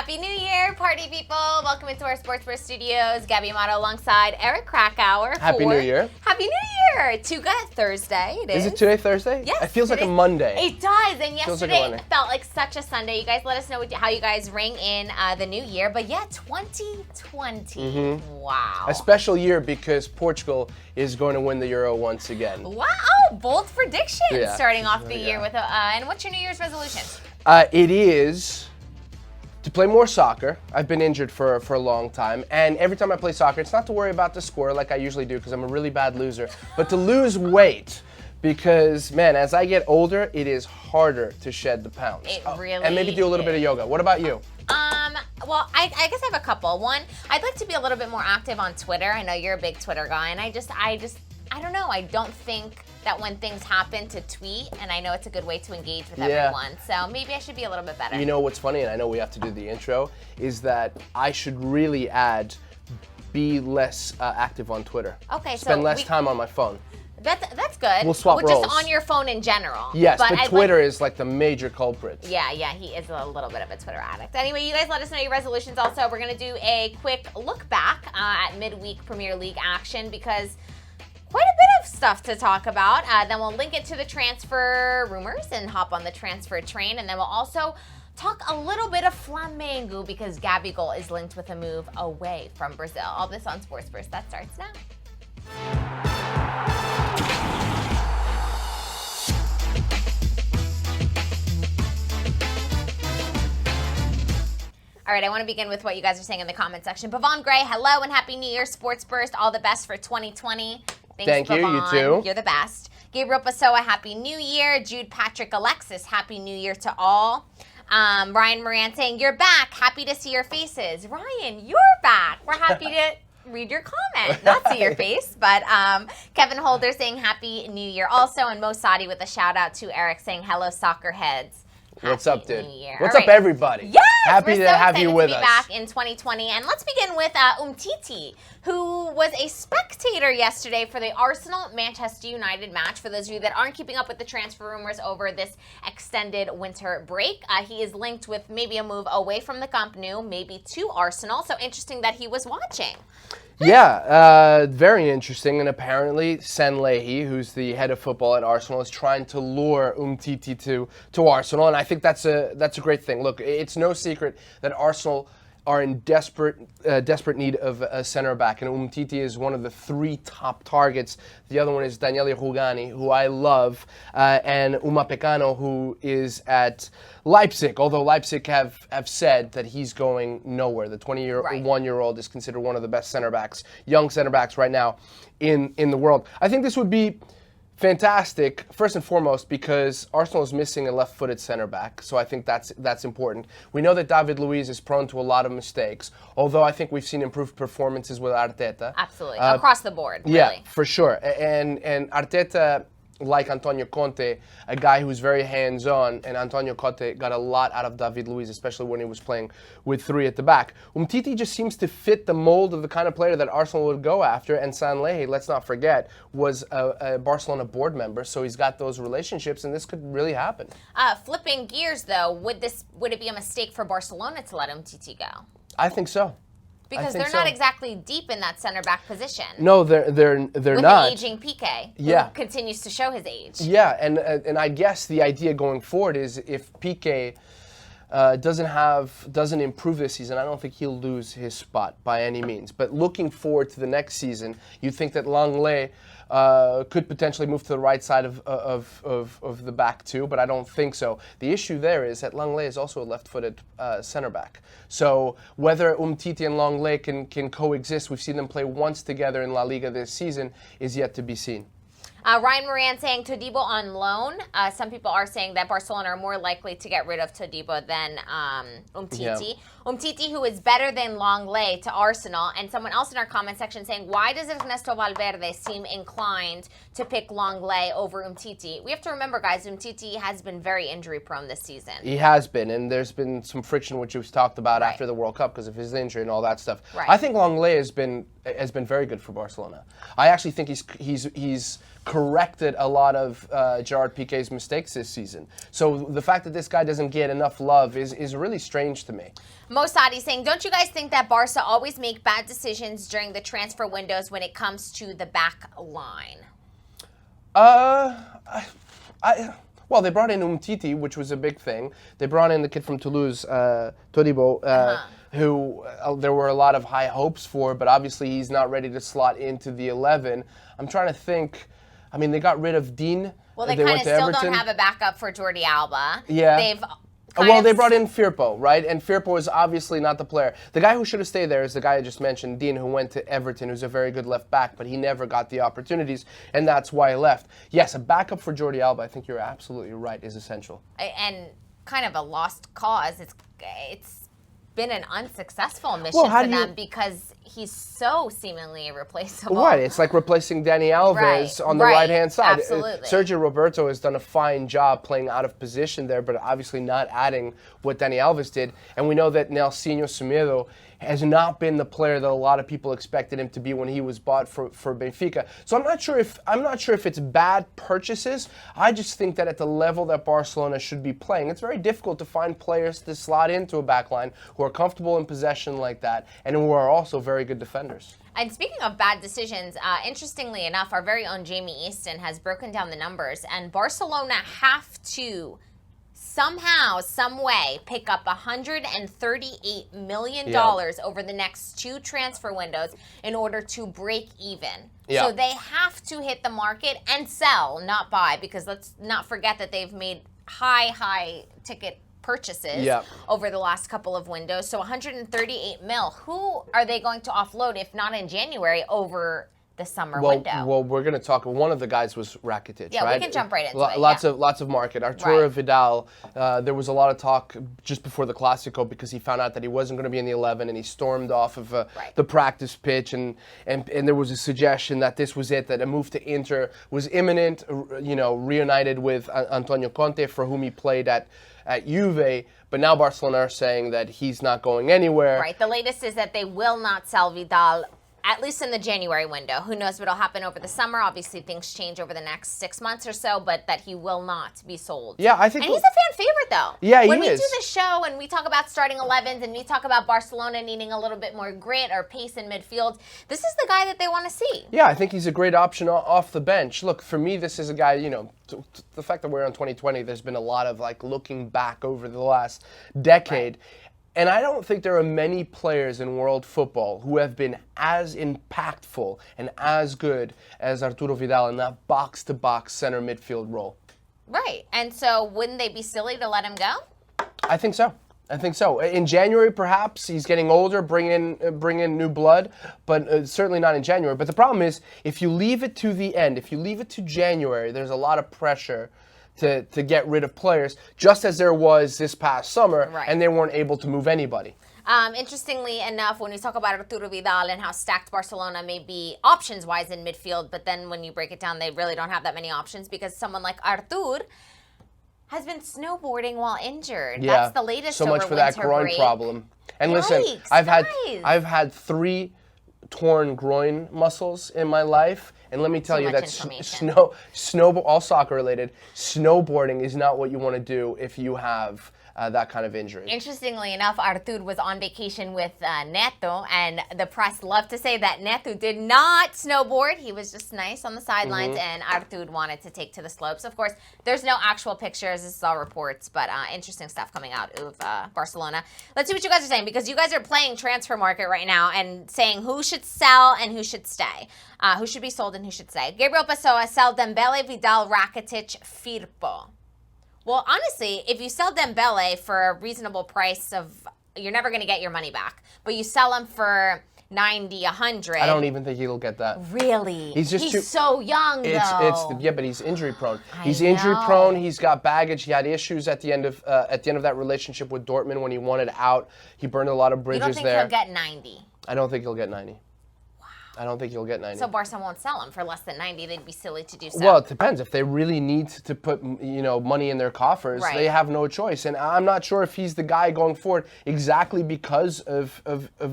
Happy New Year, party people. Welcome into our Sports Burst Studios. Gabby Amato alongside Eric Krakauer. Happy New Year. Happy New Year. Tuga Thursday. It is. Is it today Thursday? Yes. It feels like a Monday. It does. And yesterday like it felt like such a Sunday. You guys let us know how you guys ring in the new year. But yeah, 2020. Mm-hmm. Wow. A special year because Portugal is going to win the Euro once again. Wow. Bold predictions starting off the year with and what's your New Year's resolution? It is to play more soccer. I've been injured for a long time, and every time I play soccer, it's not to worry about the score like I usually do because I'm a really bad loser, but to lose weight because, man, as I get older, it is harder to shed the pounds. It really And maybe do a little bit of yoga. What about you? Well, I guess I have a couple. One, I'd like to be a little bit more active on Twitter. I know you're a big Twitter guy, and I don't know. I don't think that when things happen to tweet, and I know it's a good way to engage with everyone. So maybe I should be a little bit better. You know what's funny, and I know we have to do the intro, is that I should really add be less active on Twitter. Okay, Spend less time on my phone. That's good. We'll swap roles. Just on your phone in general. Yes, but Twitter is like the major culprit. Yeah, he is a little bit of a Twitter addict. Anyway, you guys let us know your resolutions. Also, we're going to do a quick look back at midweek Premier League action because quite a bit of stuff to talk about. Then we'll link it to the transfer rumors and hop on the transfer train. And then we'll also talk a little bit of Flamengo because Gabigol is linked with a move away from Brazil. All this on Sports Burst. That starts now. All right, I want to begin with what you guys are saying in the comment section. Pavon Gray, hello and Happy New Year, Sports Burst. All the best for 2020. Thank you, Pavon. you too. You're the best. Gabrielle Pessoa, Happy New Year. Jude Patrick Alexis, Happy New Year to all. Ryan Moran saying, you're back. Happy to see your faces. Ryan, you're back. We're happy to read your comment, not see your face. But Kevin Holder saying Happy New Year also. And Mo Sadi with a shout out to Eric saying, hello, soccer heads. What's up, dude? Year. What's up, everybody? Yes, happy to have you with us. Back in 2020, and let's begin with Umtiti, who was a spectator yesterday for the Arsenal-Manchester United match. For those of you that aren't keeping up with the transfer rumors over this extended winter break, he is linked with maybe a move away from the Camp Nou, maybe to Arsenal. So interesting that he was watching. Yeah, very interesting. And apparently, Sen Leahy, who's the head of football at Arsenal, is trying to lure Umtiti to Arsenal, and I think that's a great thing. Look, it's no secret that Arsenal are in desperate need of a center back, and Umtiti is one of the three top targets. The other one is Daniele Rugani, who I love, and Upamecano, who is at Leipzig, although Leipzig have said that he's going nowhere. The 21-year-old is considered one of the best young center backs right now in the world. I think this would be fantastic, first and foremost, because Arsenal is missing a left-footed center back, so I think that's important. We know that David Luiz is prone to a lot of mistakes, although I think we've seen improved performances with Arteta. Absolutely, across the board, really. Yeah, for sure. And Arteta, like Antonio Conte, a guy who's very hands-on, and Antonio Conte got a lot out of David Luiz, especially when he was playing with three at the back. Umtiti just seems to fit the mold of the kind of player that Arsenal would go after, and Sen Leahy, let's not forget, was a Barcelona board member, so he's got those relationships, and this could really happen. Flipping gears, though, would it be a mistake for Barcelona to let Umtiti go? I think so. Because they're not exactly deep in that center back position. No, they're with not. With aging Piqué, who continues to show his age. Yeah, and I guess the idea going forward is if Piqué doesn't improve this season, I don't think he'll lose his spot by any means. But looking forward to the next season, you think that Langley could potentially move to the right side of the back too, but I don't think so. The issue there is that Langley is also a left-footed center back. So whether Umtiti and Langley can coexist, we've seen them play once together in La Liga this season, is yet to be seen. Ryan Moran saying Todibo on loan. Some people are saying that Barcelona are more likely to get rid of Todibo than Umtiti. Yeah. Umtiti, who is better than Langley to Arsenal, and someone else in our comment section saying, why does Ernesto Valverde seem inclined to pick Langley over Umtiti? We have to remember, guys, Umtiti has been very injury-prone this season. He has been, and there's been some friction, which we've talked about after the World Cup because of his injury and all that stuff. Right. I think Langley has been very good for Barcelona. I actually think he's corrected a lot of Gerard Piqué's mistakes this season. So the fact that this guy doesn't get enough love is really strange to me. Mossadi saying, don't you guys think that Barca always make bad decisions during the transfer windows when it comes to the back line? Well, they brought in Umtiti, which was a big thing. They brought in the kid from Toulouse, Todibo, who there were a lot of high hopes for, but obviously he's not ready to slot into the 11. I'm trying to think. I mean, they got rid of Dean. Well, they kind of still don't have a backup for Jordi Alba. Yeah. They've Well, they brought in Firpo, right? And Firpo is obviously not the player. The guy who should have stayed there is the guy I just mentioned, Dean, who went to Everton, who's a very good left back, but he never got the opportunities, and that's why he left. Yes, a backup for Jordi Alba, I think you're absolutely right, is essential. And kind of a lost cause. It's been an unsuccessful mission for them because he's so seemingly irreplaceable. Right, it's like replacing Dani Alves on the right-hand side. Absolutely. Sergio Roberto has done a fine job playing out of position there, but obviously not adding what Dani Alves did. And we know that Nelsinho Semedo has not been the player that a lot of people expected him to be when he was bought for Benfica. So I'm not sure if it's bad purchases. I just think that at the level that Barcelona should be playing, it's very difficult to find players to slot into a backline who are comfortable in possession like that and who are also very good defenders. And speaking of bad decisions, interestingly enough, our very own Jamie Easton has broken down the numbers, and Barcelona have to somehow, some way, pick up $138 million over the next 2 transfer windows in order to break even. Yeah. So they have to hit the market and sell, not buy, because let's not forget that they've made high ticket purchases over the last couple of windows. So 138 mil. Who are they going to offload, if not in January, over the summer window? Well, we're going to talk. One of the guys was Rakitic, yeah, right? we can jump right into it. Lots of market. Arturo Vidal, there was a lot of talk just before the Clásico because he found out that he wasn't going to be in the 11 and he stormed off of the practice pitch and there was a suggestion that this was it, that a move to Inter was imminent, reunited with Antonio Conte, for whom he played at Juve, but now Barcelona are saying that he's not going anywhere. Right. The latest is that they will not sell Vidal, at least in the January window. Who knows what'll happen over the summer? Obviously, things change over the next 6 months or so, but that he will not be sold. Yeah, I think. And he's a fan favorite, though. Yeah, he is. When we do this show and we talk about starting 11s and we talk about Barcelona needing a little bit more grit or pace in midfield, this is the guy that they want to see. Yeah, I think he's a great option off the bench. Look, for me, this is a guy, the fact that we're on 2020, there's been a lot of looking back over the last decade. Right. And I don't think there are many players in world football who have been as impactful and as good as Arturo Vidal in that box-to-box center midfield role. Right. And so wouldn't they be silly to let him go? I think so. In January, perhaps, he's getting older, bring in new blood, but certainly not in January. But the problem is, if you leave it to the end, if you leave it to January, there's a lot of pressure to get rid of players, just as there was this past summer, and they weren't able to move anybody. Interestingly enough, when we talk about Arturo Vidal and how stacked Barcelona may be options-wise in midfield, but then when you break it down, they really don't have that many options because someone like Artur has been snowboarding while injured. Yeah, that's the latest. So much for that groin problem. And listen, I've had 3 torn groin muscles in my life. And let me tell you that all soccer related, snowboarding is not what you want to do if you have that kind of injury. Interestingly enough, Artur was on vacation with Neto, and the press loved to say that Neto did not snowboard. He was just nice on the sidelines, and Artur wanted to take to the slopes. Of course, there's no actual pictures. This is all reports, but interesting stuff coming out of Barcelona. Let's see what you guys are saying, because you guys are playing transfer market right now and saying who should sell and who should stay. Who should be sold and who should stay. Gabriel Pessoa, sell Dembele, Vidal, Rakitic, Firpo. Well, honestly, if you sell Dembele for a reasonable price you're never going to get your money back, but you sell him for 90, 100. I don't even think he'll get that. Really? He's so young, though. Yeah, but he's injury prone. Injury prone. He's got baggage. He had issues at the end of that relationship with Dortmund when he wanted out. He burned a lot of bridges there. You don't think he'll get 90? I don't think he'll get 90. Wow. I don't think he'll get 90. So Barca won't sell him for less than 90. They'd be silly to do so. Well, it depends. If they really need to put money in their coffers, they have no choice. And I'm not sure if he's the guy going forward exactly because of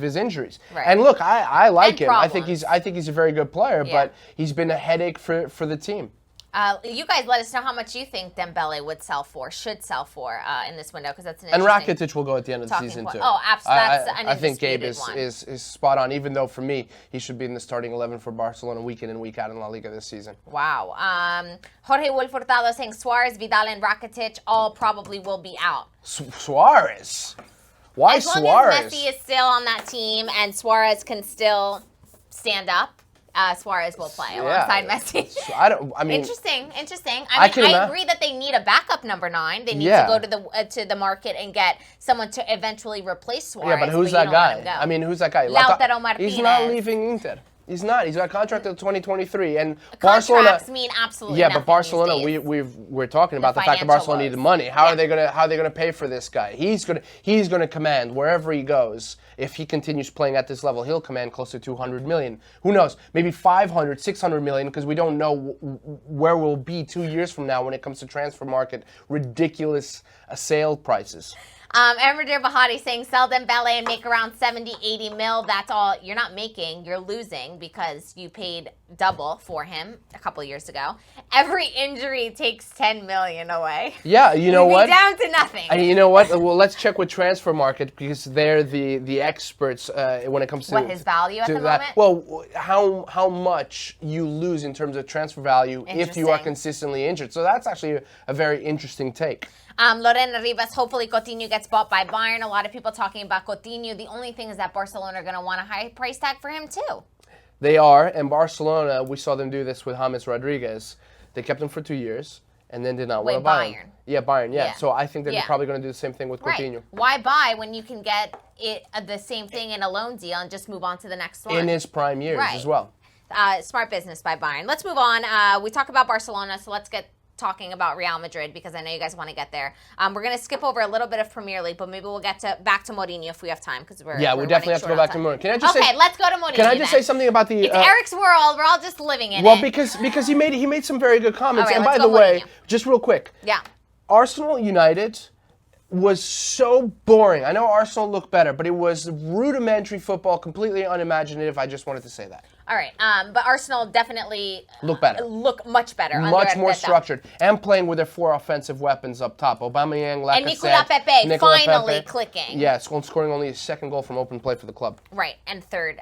his injuries. Right. And look, I like him. Problems. I think he's a very good player, but he's been a headache for the team. You guys let us know how much you think Dembele should sell for in this window, because that's an And interesting Rakitic will go at the end of the season point. too. Oh, absolutely. That's an I think Gabe undisputed one. is spot on. Even though for me, he should be in the starting 11 for Barcelona week in and week out in La Liga this season. Wow. Jorge Wolf Hurtado saying Suarez, Vidal, and Rakitic all probably will be out. Suarez. Why as Suarez? long as Messi is still on that team and Suarez can still stand up, Suarez will play alongside Messi. Interesting. I agree that they need a backup number 9. They need to go to the market and get someone to eventually replace Suarez. Yeah, but who's that guy? I mean, who's that guy? Lautaro Martinez. He's not leaving Inter. He's not. He's got a contract until 2023, and contracts Barcelona mean absolutely yeah, nothing but Barcelona, these days. we're talking about the fact that Barcelona needed money. How are they gonna pay for this guy? He's gonna command wherever he goes. If he continues playing at this level, he'll command close to 200 million. Who knows? Maybe 500, 600 million, because we don't know where we'll be 2 years from now when it comes to transfer market ridiculous sale prices. Emradir Bahati saying sell Dembele and make around 70, 80 mil. That's all. You're not making, you're losing, because you paid double for him a couple years ago. Every injury takes 10 million away. Yeah, you know what? Down to nothing. And you know what? Well, let's check with Transfer Market, because they're the experts when it comes to what his value at the moment. Well, how much you lose in terms of transfer value if you are consistently injured. So that's actually a very interesting take. Lorena Rivas, hopefully Coutinho gets bought by Bayern. A lot of people talking about Coutinho. The only thing is that Barcelona are going to want a high price tag for him too. They are, and Barcelona, we saw them do this with James Rodriguez. They kept him for 2 years and then did not want to buy him. Yeah, Bayern, yeah. So I think they're probably going to do the same thing with Coutinho. Why buy when you can get the same thing in a loan deal and just move on to the next one? In his prime years as well. Smart business by Bayern. Let's move on. We talk about Barcelona, so let's get talking about Real Madrid, because I know you guys want to get there. We're going to skip over a little bit of Premier League, but maybe we'll get back to Mourinho if we have time, because we're we definitely have to go back to Mourinho. Can I just say, let's go to Mourinho. Can I just say something about the? It's Eric's world. We're all just living in it. Well, because he made some very good comments. All right, and by the way, Mourinho. just real quick. Yeah. Arsenal United was so boring. I know Arsenal looked better, but it was rudimentary football, completely unimaginative. I just wanted to say that. All right, but Arsenal definitely look better. Look much better. Much more structured. And playing with their 4 offensive weapons up top. Aubameyang, Lacazette. And Nicolas Pepe finally clicking. Yeah, scoring only his 2nd goal from open play for the club. Right, and 3rd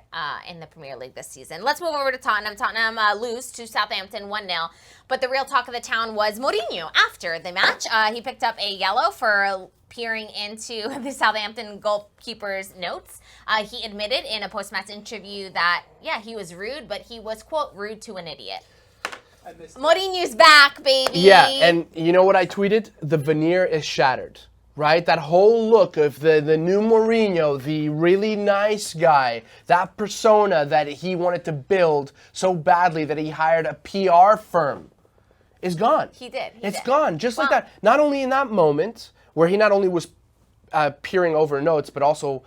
in the Premier League this season. Let's move over to Tottenham. Tottenham lose to Southampton 1-0. But the real talk of the town was Mourinho after the match. He picked up a yellow for peering into the Southampton goalkeeper's notes. He admitted in a post-match interview that, he was rude, but he was, quote, rude to an idiot. Mourinho's back, baby. Yeah, and you know what I tweeted? The veneer is shattered, right? That whole look of the new Mourinho, the really nice guy, that persona that he wanted to build so badly that he hired a PR firm, is gone. He did. It's gone, just like that. Not only in that moment, where he not only was peering over notes, but also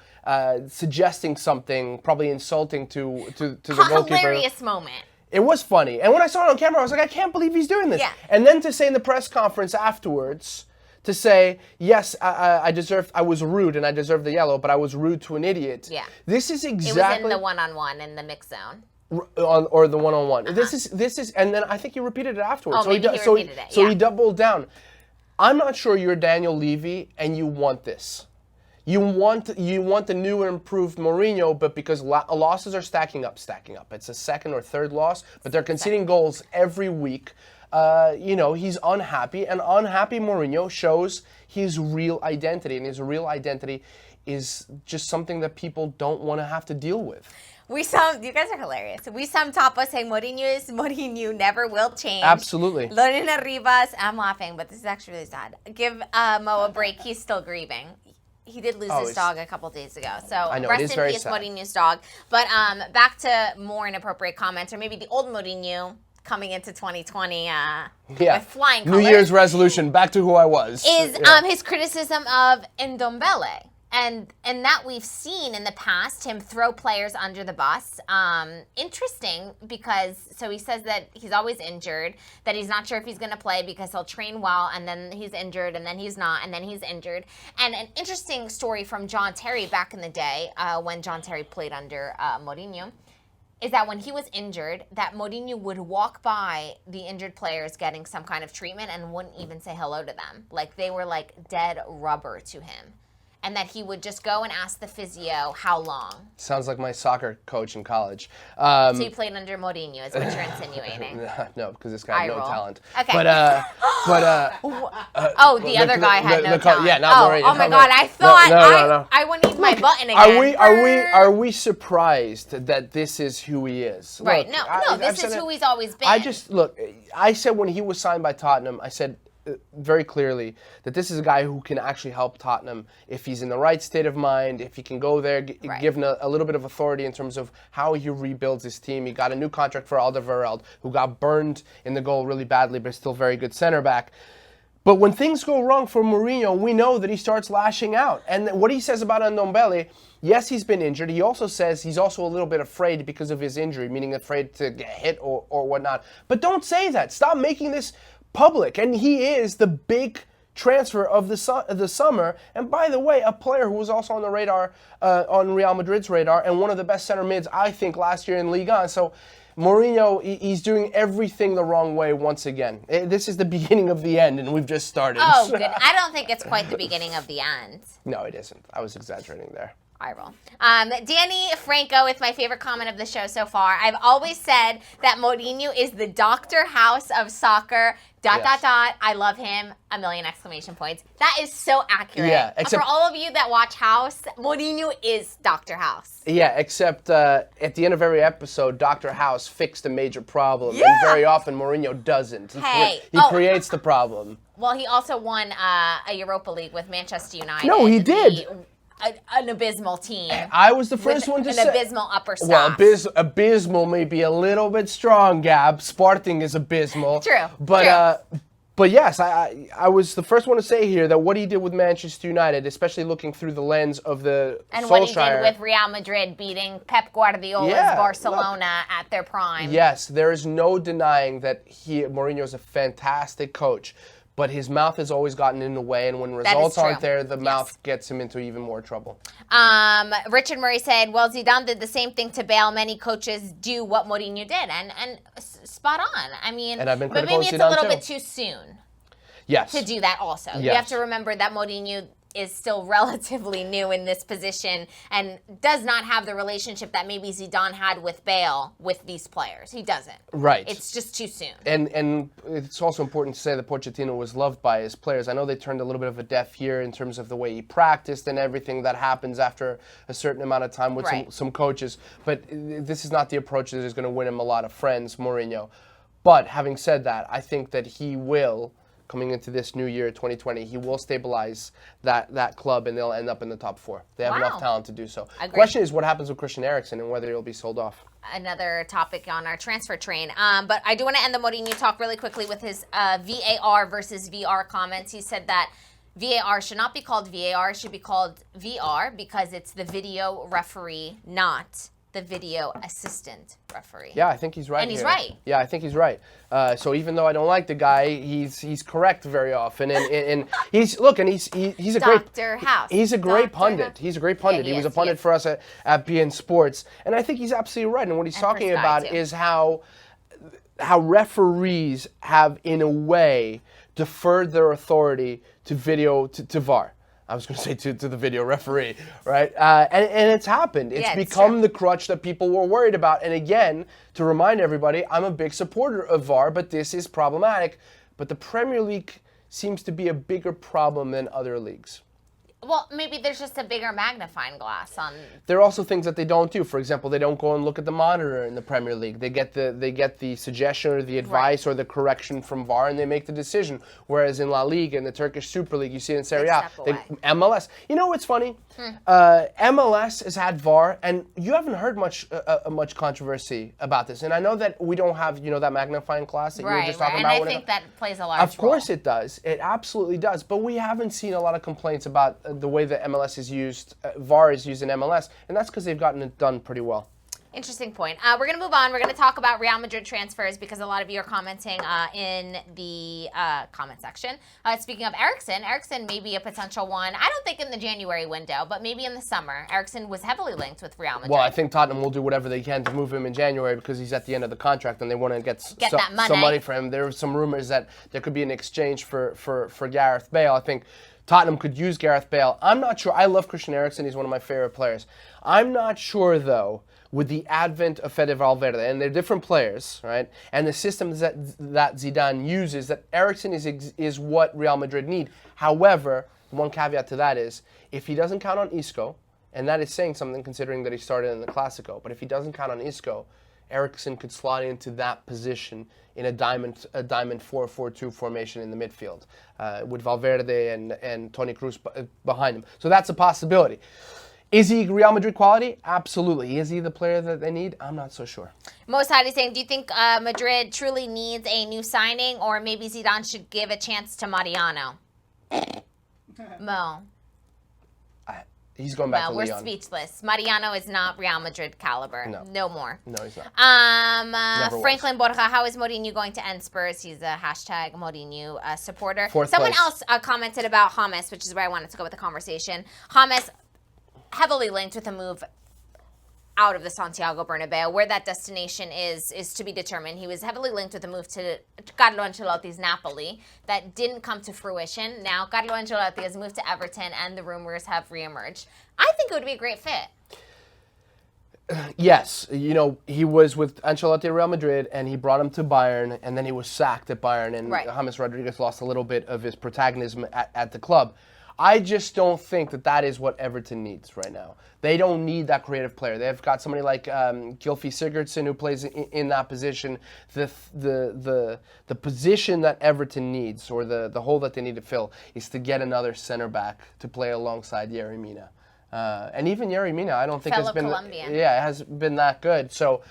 suggesting something, probably insulting to the goalkeeper. Hilarious moment. It was funny. And when I saw it on camera, I was like, I can't believe he's doing this. Yeah. And then to say in the press conference afterwards, to say, yes, I was rude and I deserved the yellow, but I was rude to an idiot. Yeah. This is exactly... It was in the one-on-one in the mix zone. Or the one-on-one. This is, and then I think he repeated it afterwards. Oh, maybe he repeated it. So he doubled down. I'm not sure you're Daniel Levy and you want this. You want the new and improved Mourinho, but because losses are stacking up. It's a 2nd or 3rd loss, but they're conceding goals every week. He's unhappy, and unhappy Mourinho shows his real identity, and his real identity is just something that people don't want to have to deal with. You guys are hilarious. We some Tapa saying Mourinho never will change. Absolutely. Lorena Rivas, I'm laughing, but this is actually really sad. Give Mo a break. He's still grieving. He did lose his dog a couple days ago. So I know, rest it is in very peace, sad. Mourinho's dog. But back to more inappropriate comments, or maybe the old Mourinho coming into 2020 with flying colors. New Year's resolution, back to who I was. Is his criticism of Ndombele. And that we've seen in the past him throw players under the bus. Interesting because, so he says that he's always injured, that he's not sure if he's going to play because he'll train well and then he's injured and then he's not and then he's injured. And an interesting story from John Terry back in the day when John Terry played under Mourinho is that when he was injured, that Mourinho would walk by the injured players getting some kind of treatment and wouldn't even say hello to them. Like they were like dead rubber to him. And that he would just go and ask the physio how long. Sounds like my soccer coach in college. So you played under Mourinho, is what you're insinuating. No, because this guy had no talent. Okay. But the other guy had no talent. Yeah, not Mourinho. Oh my God! I thought no. I would need my button again. Are we surprised that this is who he is? Right. Look, this is who he's always been. I said when he was signed by Tottenham, I said very clearly that this is a guy who can actually help Tottenham if he's in the right state of mind, if he can go there, given a little bit of authority in terms of how he rebuilds his team. He got a new contract for Alderweireld, who got burned in the goal really badly, but still very good center back. But when things go wrong for Mourinho, we know that he starts lashing out. And what he says about Ndombele, yes, he's been injured. He also says he's also a little bit afraid because of his injury, meaning afraid to get hit or whatnot. But don't say that. Stop making this public, and he is the big transfer of the summer. And by the way, a player who was also on the radar, on Real Madrid's radar, and one of the best center mids, I think, last year in Ligue 1. So Mourinho, he's doing everything the wrong way once again. This is the beginning of the end, and we've just started. Oh, good. I don't think it's quite the beginning of the end. No, it isn't. I was exaggerating there. I roll. Danny Franco with my favorite comment of the show so far. I've always said that Mourinho is the Dr. House of soccer. ... I love him. A million exclamation points. That is so accurate. Yeah, for all of you that watch House, Mourinho is Dr. House. Yeah, except at the end of every episode, Dr. House fixed a major problem, and very often Mourinho doesn't. He creates the problem. Well, he also won a Europa League with Manchester United. No, he did. An abysmal team. I was the first one to say. An abysmal upper staff. Well, abysmal may be a little bit strong, Gab. Sporting is abysmal. True. But yes, I was the first one to say here that what he did with Manchester United, especially looking through the lens of the and Solskjaer, what he did with Real Madrid, beating Pep Guardiola's Barcelona at their prime. Yes, there is no denying that Mourinho is a fantastic coach. But his mouth has always gotten in the way, and when results aren't there, the mouth gets him into even more trouble. Richard Murray said, well, Zidane did the same thing to Bale. Many coaches do what Mourinho did, and spot on. I mean, and I've been but maybe it's a little bit too soon to do that also. Yes. You have to remember that Mourinho is still relatively new in this position and does not have the relationship that maybe Zidane had with Bale with these players. He doesn't. Right. It's just too soon. And it's also important to say that Pochettino was loved by his players. I know they turned a little bit of a deaf ear in terms of the way he practiced and everything that happens after a certain amount of time with some coaches. But this is not the approach that is going to win him a lot of friends, Mourinho. But having said that, I think that he will, coming into this new year, 2020, he will stabilize that club, and they'll end up in the top 4. They have enough talent to do so. The question is what happens with Christian Eriksen and whether he'll be sold off. Another topic on our transfer train. But I do want to end the Mourinho talk really quickly with his VAR versus VR comments. He said that VAR should not be called VAR, it should be called VR because it's the video referee, not the video assistant referee. Yeah, I think he's right. And he's right. Yeah, I think he's right. So even though I don't like the guy, he's correct very often, and he's a great Dr. House. He's a great pundit. He's a great pundit. He was a pundit for us at beIN Sports, and I think he's absolutely right. And what he's talking about is how referees have, in a way, deferred their authority to VAR. I was going to say to the video referee, right? And it's happened. It's become the crutch that people were worried about. And again, to remind everybody, I'm a big supporter of VAR, but this is problematic. But the Premier League seems to be a bigger problem than other leagues. Well, maybe there's just a bigger magnifying glass on. There are also things that they don't do. For example, they don't go and look at the monitor in the Premier League. They get the suggestion or the advice or the correction from VAR, and they make the decision. Whereas in La Liga, in the Turkish Super League, you see it in Serie A, MLS. You know what's funny? MLS has had VAR, and you haven't heard much controversy about this. And I know that we don't have that magnifying glass that you were just talking about. And I think that plays a large role. Of course it does. It absolutely does. But we haven't seen a lot of complaints about the way that MLS is used, VAR is used in MLS, and that's because they've gotten it done pretty well. Interesting point. We're going to move on. We're going to talk about Real Madrid transfers because a lot of you are commenting in the comment section. Speaking of Eriksen may be a potential one. I don't think in the January window, but maybe in the summer. Eriksen was heavily linked with Real Madrid. Well, I think Tottenham will do whatever they can to move him in January because he's at the end of the contract and they want to get that money. some money for him. There were some rumors that there could be an exchange for Gareth Bale. I think Tottenham could use Gareth Bale. I'm not sure. I love Christian Eriksen. He's one of my favorite players. I'm not sure, though, with the advent of Fede Valverde, and they're different players, right? And the system that Zidane uses, that Eriksen is what Real Madrid need. However, one caveat to that is, if he doesn't count on Isco, and that is saying something considering that he started in the Clásico, but if he doesn't count on Isco, Eriksen could slot into that position in a diamond 4-4-2 formation in the midfield, with Valverde and Toni Kroos behind him. So that's a possibility. Is he Real Madrid quality? Absolutely. Is he the player that they need? I'm not so sure. Most Heidi saying, do you think Madrid truly needs a new signing, or maybe Zidane should give a chance to Mariano? Mo. He's going back to we're Lyon. Speechless. Mariano is not Real Madrid caliber. No more. No, he's not. Franklin Borja, how is Mourinho going to end Spurs? He's a hashtag Mourinho supporter. Someone else commented about James, which is where I wanted to go with the conversation. James, heavily linked with a move out of the Santiago Bernabeu. Where that destination is to be determined. He was heavily linked with a move to Carlo Ancelotti's Napoli that didn't come to fruition. Now Carlo Ancelotti has moved to Everton and the rumors have reemerged. I think it would be a great fit. Yes, he was with Ancelotti at Real Madrid, and he brought him to Bayern, and then he was sacked at Bayern, and James Rodriguez lost a little bit of his protagonism at the club. I just don't think that is what Everton needs right now. They don't need that creative player. They've got somebody like Gylfi Sigurdsson who plays in that position. The position that Everton needs, or the hole that they need to fill, is to get another center back to play alongside Yerry Mina. And even Yerry Mina, I don't think has been that good. So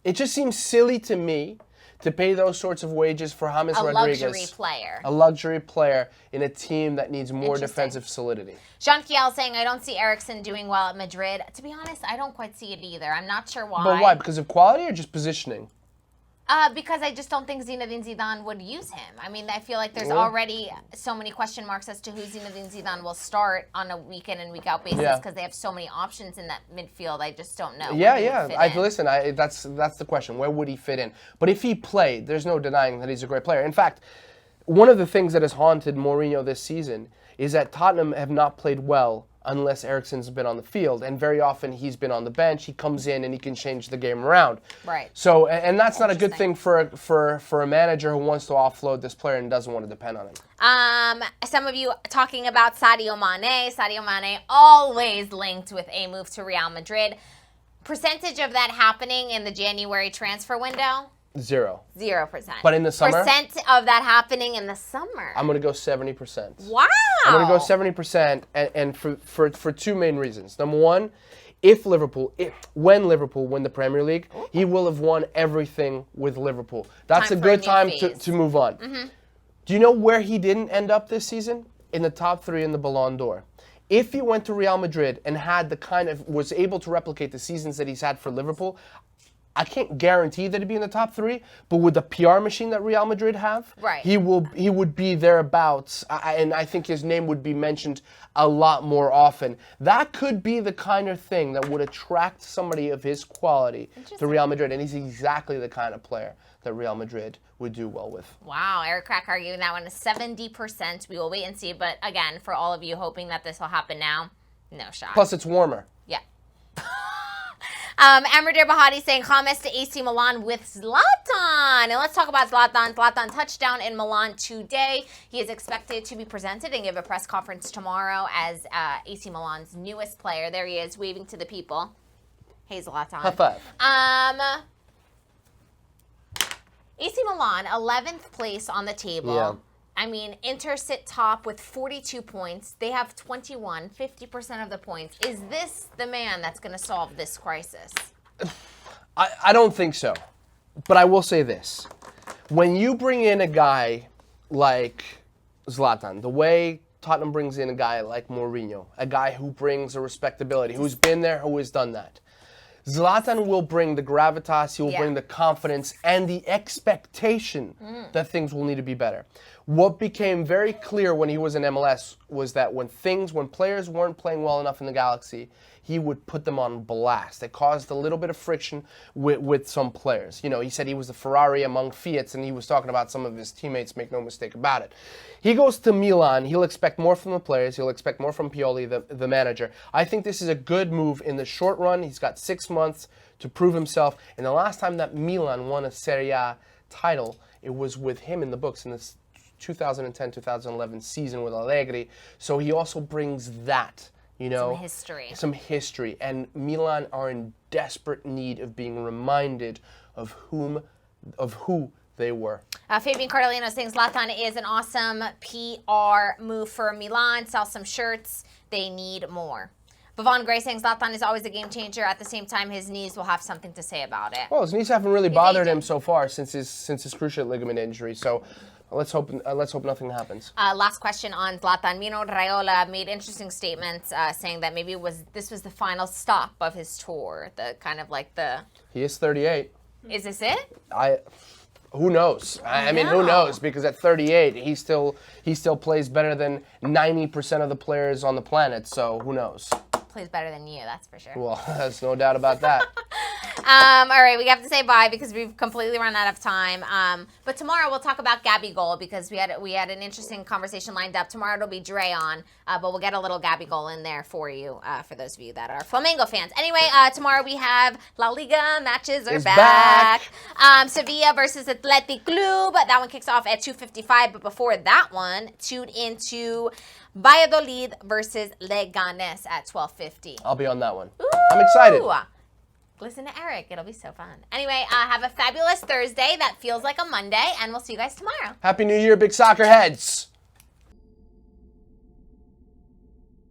it just seems silly to me to pay those sorts of wages for James Rodriguez. A luxury player in a team that needs more defensive solidity. Jean Kiel saying, I don't see Eriksen doing well at Madrid. To be honest, I don't quite see it either. I'm not sure why. But why? Because of quality or just positioning? Because I just don't think Zinedine Zidane would use him. I mean, I feel like there's already so many question marks as to who Zinedine Zidane will start on a week in and week out basis because they have so many options in that midfield. I just don't know. Listen, that's the question. Where would he fit in? But if he played, there's no denying that he's a great player. In fact, one of the things that has haunted Mourinho this season is that Tottenham have not played well unless Eriksen's been on the field. And very often he's been on the bench. He comes in and he can change the game around. Right. So, and that's not a good thing for a manager who wants to offload this player and doesn't want to depend on him. Some of you talking about Sadio Mane. Sadio Mane always linked with a move to Real Madrid. Percentage of that happening in the January transfer window? 0%. But in the summer? Percent of that happening in the summer? I'm going to go 70%. Wow. I'm going to go 70%, and for two main reasons. Number one, when Liverpool win the Premier League, he will have won everything with Liverpool. That's a good time to move on. Mm-hmm. Do you know where he didn't end up this season? In the top 3 in the Ballon d'Or. If he went to Real Madrid and was able to replicate the seasons that he's had for Liverpool, I can't guarantee that he'd be in the top 3, but with the PR machine that Real Madrid have, he would be thereabouts, and I think his name would be mentioned a lot more often. That could be the kind of thing that would attract somebody of his quality to Real Madrid, and he's exactly the kind of player that Real Madrid would do well with. Wow, Eric Krakauer giving that one a 70%. We will wait and see, but again, for all of you hoping that this will happen now, no shot. Plus, it's warmer. Yeah. Emre Bahati saying James to AC Milan with Zlatan. And let's talk about Zlatan. Zlatan touchdown in Milan today. He is expected to be presented and give a press conference tomorrow as AC Milan's newest player. There he is, waving to the people. Hey, Zlatan. High five. AC Milan, 11th place on the table. Yeah. I mean, Inter sit top with 42 points. They have 21, 50% of the points. Is this the man that's going to solve this crisis? I don't think so. But I will say this. When you bring in a guy like Zlatan, the way Tottenham brings in a guy like Mourinho, a guy who brings a respectability, who's been there, who has done that. Zlatan will bring the gravitas, he will bring the confidence and the expectation that things will need to be better. What became very clear when he was in MLS was that when players weren't playing well enough in the Galaxy, he would put them on blast. It caused a little bit of friction with some players. You know, he said he was the Ferrari among Fiats, and he was talking about some of his teammates, make no mistake about it. He goes to Milan, he'll expect more from the players, he'll expect more from Pioli, the manager. I think this is a good move in the short run. He's got 6 months to prove himself, and the last time that Milan won a Serie A title, it was with him in the books in this 2010-2011 season with Allegri. So he also brings that, you know, some history. And Milan are in desperate need of being reminded of who they were. Fabian Cardellino saying Zlatan is an awesome PR move for Milan. Sell some shirts. They need more. Bavon Gray saying Zlatan is always a game changer. At the same time, his knees will have something to say about it. Well, his knees haven't really bothered him so far since his cruciate ligament injury. So let's hope nothing happens. Last question on Zlatan. Mino Raiola made interesting statements saying that maybe this was the final stop of his tour. He is 38. Is this it? Who knows? I mean, who knows? Because at 38, he still plays better than 90% of the players on the planet. So who knows? Plays better than you, that's for sure. Well, there's no doubt about that. All right, we have to say bye because we've completely run out of time. But tomorrow we'll talk about Gabigol because we had an interesting conversation lined up. Tomorrow it'll be Dre on, but we'll get a little Gabigol in there for you, for those of you that are Flamengo fans. Anyway, tomorrow we have La Liga matches are back. Sevilla versus Athletic Club. That one kicks off at 2:55. But before that one, tune into Valladolid versus Leganes at 12:50. I'll be on that one. Ooh. I'm excited. Listen to Eric. It'll be so fun. Anyway, have a fabulous Thursday that feels like a Monday, and we'll see you guys tomorrow. Happy New Year, big soccer heads.